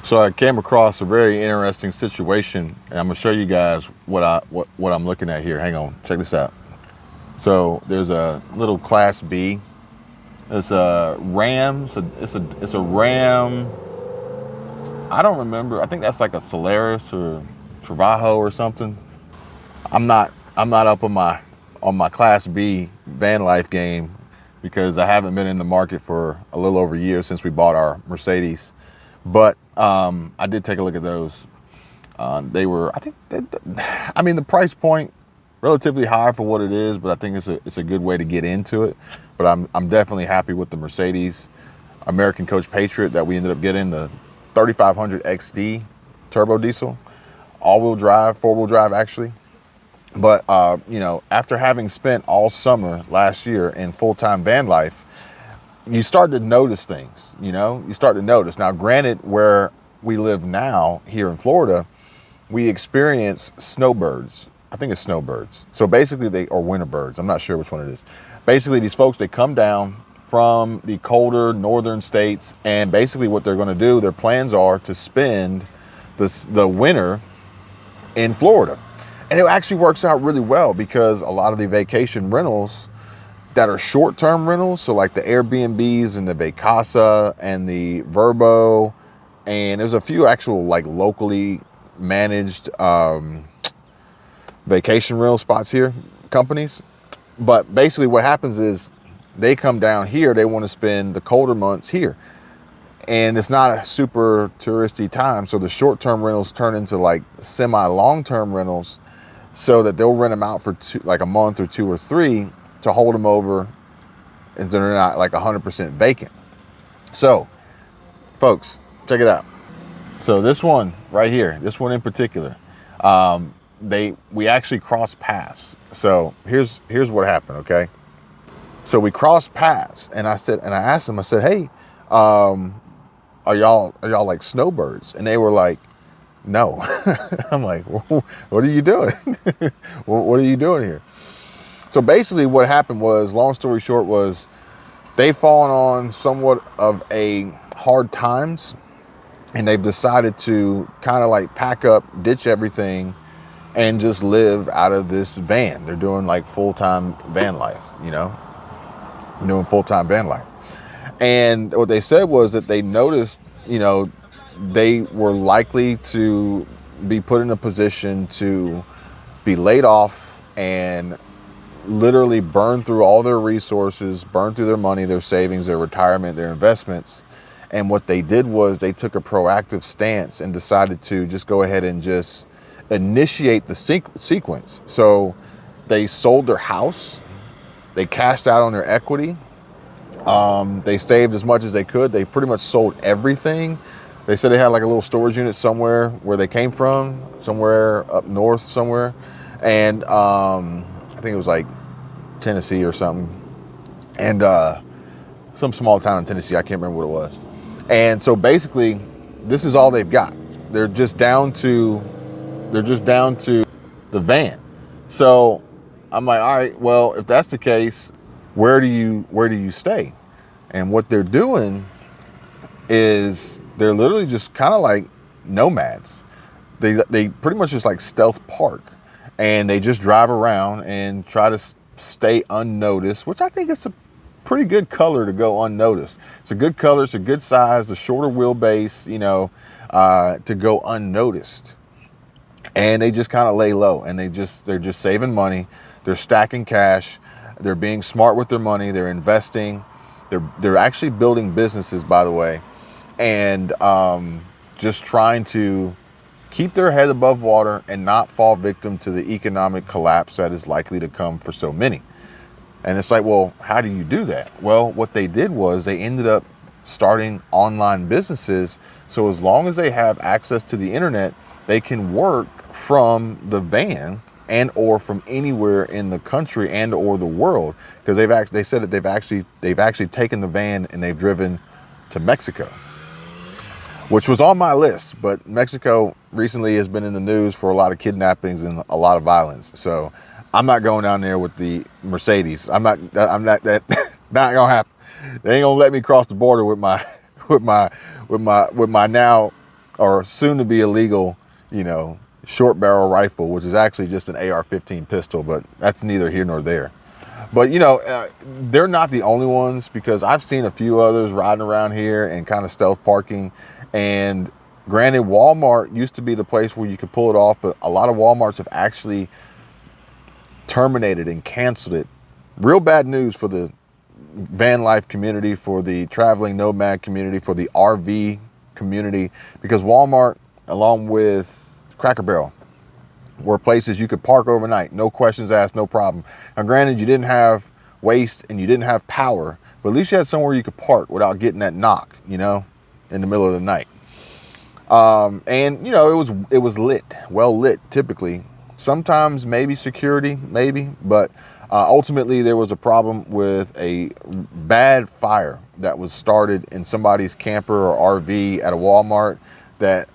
So I came across a very interesting situation, and I'm gonna show you guys what I'm looking at here. Hang on, check this out. So there's a little Class B. It's a Ram. It's a Ram. I don't remember. I think that's like a Solaris or Travajo or something. I'm not up on my Class B van life game because I haven't been in the market for a little over a year since we bought our Mercedes. But I did take a look at those. They were, I mean, the price point relatively high for what it is, but I think it's a good way to get into it. But I'm definitely happy with the Mercedes American Coach Patriot that we ended up getting, the 3500 XD turbo diesel, all-wheel drive, four-wheel drive actually. But after having spent all summer last year in full-time van life, you start to notice things. You start to notice. Now, granted, where we live now here in Florida, we experience snowbirds. I think it's snowbirds. So basically or winter birds. I'm not sure which one it is. Basically, these folks, they come down from the colder northern states, and basically what they're going to do, their plans are to spend the winter in Florida. And it actually works out really well because a lot of the vacation rentals that are short-term rentals, so like the Airbnbs and the Vacasa and the Verbo, and there's a few actual like locally managed vacation rental spots here, companies. But basically what happens is they come down here, they want to spend the colder months here. And it's not a super touristy time, so the short-term rentals turn into like semi-long-term rentals, so that they'll rent them out for like a month or two or three to hold them over, and they're not like 100% vacant. So, folks, check it out. So this one right here, this one in particular, we actually crossed paths. So here's what happened. Okay, so we crossed paths, and I asked them, I said, hey, are y'all like snowbirds? And they were like, no. I'm like, well, what are you doing? What are you doing here? So basically what happened was, long story short, was they've fallen on somewhat of a hard times, and they've decided to kind of like pack up, ditch everything, and just live out of this van. They're doing like full-time van life, doing full-time van life. And what they said was that they noticed, they were likely to be put in a position to be laid off and literally burn through all their resources, burn through their money, their savings, their retirement, their investments. And what they did was they took a proactive stance and decided to just go ahead and just initiate the sequence. So they sold their house, they cashed out on their equity, they saved as much as they could. They pretty much sold everything. They said they had like a little storage unit somewhere where they came from, somewhere up north somewhere. And I think it was like Tennessee or something. And some small town in Tennessee, I can't remember what it was. And so basically, this is all they've got. They're just down to the van. So I'm like, all right, well, if that's the case, where do you stay? And what they're doing is they're literally just kind of like nomads. They pretty much just like stealth park, and they just drive around and try to stay unnoticed, which I think is a pretty good color to go unnoticed. It's a good color, it's a good size, the shorter wheelbase, to go unnoticed. And they just kind of lay low, and they're just saving money, they're stacking cash, they're being smart with their money, they're investing, they're actually building businesses, by the way, and just trying to keep their head above water and not fall victim to the economic collapse that is likely to come for so many. And it's like, well, how do you do that? Well, what they did was they ended up starting online businesses. So as long as they have access to the internet, they can work from the van and or from anywhere in the country and or the world, because they said that they've actually taken the van and they've driven to Mexico, which was on my list. But Mexico recently has been in the news for a lot of kidnappings and a lot of violence. So I'm not going down there with the Mercedes. I'm not that not gonna happen. They ain't gonna let me cross the border with my now or soon to be illegal, short barrel rifle, which is actually just an AR-15 pistol, but that's neither here nor there. But they're not the only ones, because I've seen a few others riding around here and kind of stealth parking. And granted, Walmart used to be the place where you could pull it off, but a lot of Walmarts have actually terminated and canceled it. Real bad news for the van life community, for the traveling nomad community, for the RV community, because Walmart, along with Cracker Barrel, were places you could park overnight, no questions asked, no problem. Now, granted, you didn't have waste and you didn't have power, but at least you had somewhere you could park without getting that knock, in the middle of the night. And it was lit, well lit, typically. Sometimes maybe security, but ultimately there was a problem with a bad fire that was started in somebody's camper or RV at a Walmart that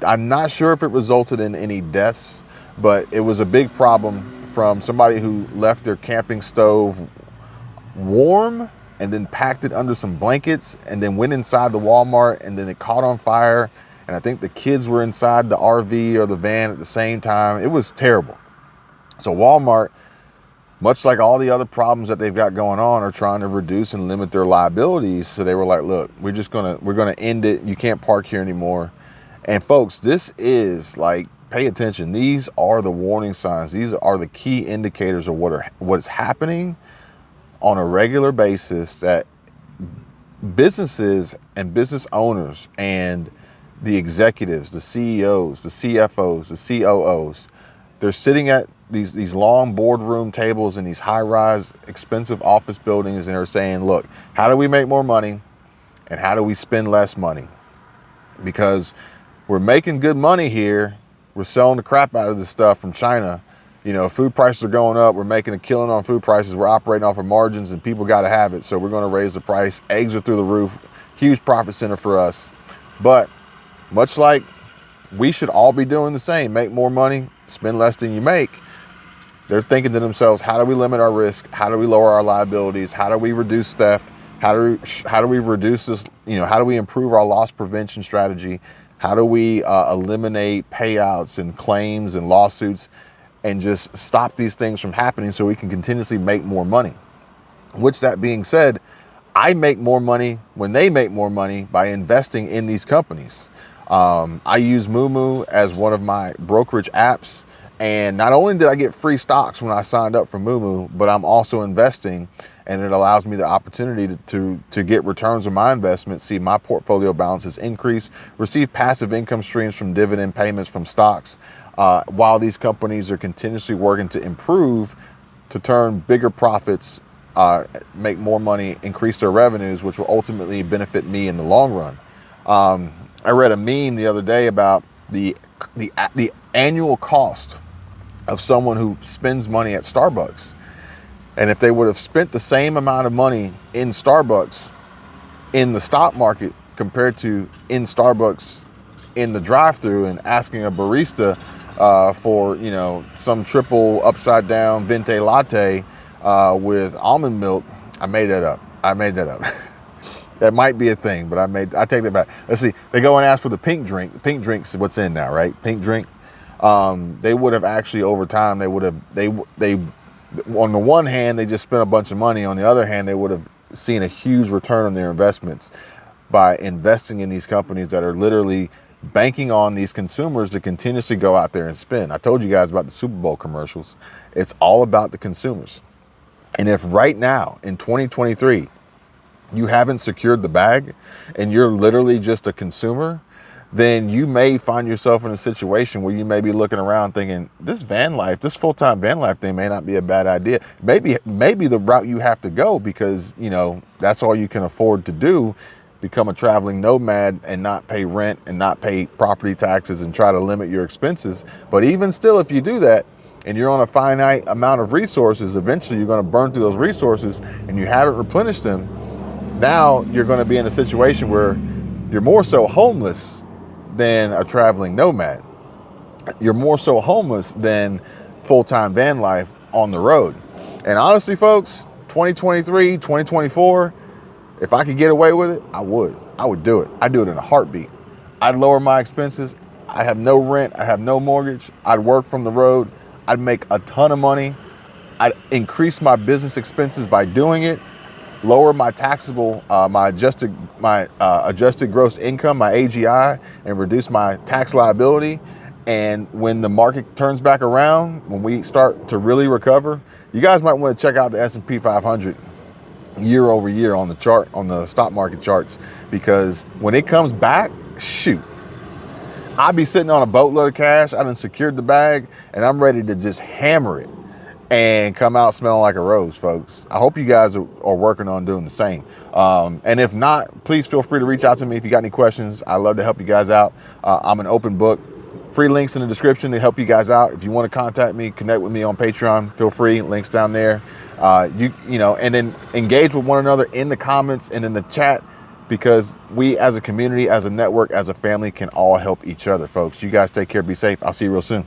I'm not sure if it resulted in any deaths, but it was a big problem from somebody who left their camping stove warm and then packed it under some blankets and then went inside the Walmart, and then it caught on fire. And I think the kids were inside the RV or the van at the same time. It was terrible. So Walmart, much like all the other problems that they've got going on, are trying to reduce and limit their liabilities. So they were like, look, we're gonna end it. You can't park here anymore. And folks, this is like, pay attention. These are the warning signs. These are the key indicators of what is happening on a regular basis, that businesses and business owners and the executives, the CEOs, the CFOs, the COOs, they're sitting at these long boardroom tables in these high-rise, expensive office buildings, and they're saying, look, how do we make more money and how do we spend less money? Because we're making good money here. We're selling the crap out of this stuff from China. Food prices are going up. We're making a killing on food prices. We're operating off of margins, and people got to have it. So we're going to raise the price. Eggs are through the roof. Huge profit center for us. But much like we should all be doing the same, make more money, spend less than you make, they're thinking to themselves, how do we limit our risk? How do we lower our liabilities? How do we reduce theft? How do we reduce this? How do we improve our loss prevention strategy? How do we eliminate payouts and claims and lawsuits and just stop these things from happening so we can continuously make more money? Which, that being said, I make more money when they make more money by investing in these companies. I use Moomoo as one of my brokerage apps. And not only did I get free stocks when I signed up for Moomoo, but I'm also investing, and it allows me the opportunity to get returns on my investments, see my portfolio balances increase, receive passive income streams from dividend payments from stocks, while these companies are continuously working to improve, to turn bigger profits, make more money, increase their revenues, which will ultimately benefit me in the long run. I read a meme the other day about the annual cost of someone who spends money at Starbucks. And if they would have spent the same amount of money in Starbucks in the stock market compared to in Starbucks in the drive-thru and asking a barista for some triple upside down venti latte with almond milk, I made that up. That might be a thing, but I take that back. Let's see. They go and ask for the pink drink. The pink drink's what's in now, right? Pink drink. They would have actually, over time, they on the one hand, they just spent a bunch of money. On the other hand, they would have seen a huge return on their investments by investing in these companies that are literally banking on these consumers to continuously go out there and spend. I told you guys about the Super Bowl commercials. It's all about the consumers. And if right now in 2023, you haven't secured the bag and you're literally just a consumer, then you may find yourself in a situation where you may be looking around thinking, this full-time van life thing may not be a bad idea. Maybe the route you have to go, because, that's all you can afford to do, become a traveling nomad and not pay rent and not pay property taxes and try to limit your expenses. But even still, if you do that and you're on a finite amount of resources, eventually you're going to burn through those resources and you haven't replenished them. Now you're going to be in a situation where you're more so homeless than a traveling nomad. You're more so homeless than full-time van life on the road. And honestly, folks, 2023, 2024, if I could get away with it, I would do it. I'd do it in a heartbeat. I'd lower my expenses. I have no rent. I have no mortgage. I'd work from the road. I'd make a ton of money. I'd increase my business expenses by doing it, lower my taxable, my adjusted gross income, my AGI, and reduce my tax liability. And when the market turns back around, when we start to really recover, you guys might want to check out the S&P 500 year over year on the chart, on the stock market charts, because when it comes back, shoot, I'd be sitting on a boatload of cash. I done secured the bag and I'm ready to just hammer it and come out smelling like a rose, folks. I hope you guys are working on doing the same. And if not, please feel free to reach out to me if you got any questions. I love to help you guys out. I'm an open book. Free links in the description to help you guys out. If you want to contact me, connect with me on Patreon, feel free, links down there. You know, and then engage with one another in the comments and in the chat, because we as a community, as a network, as a family can all help each other, folks. You guys take care, be safe. I'll see you real soon.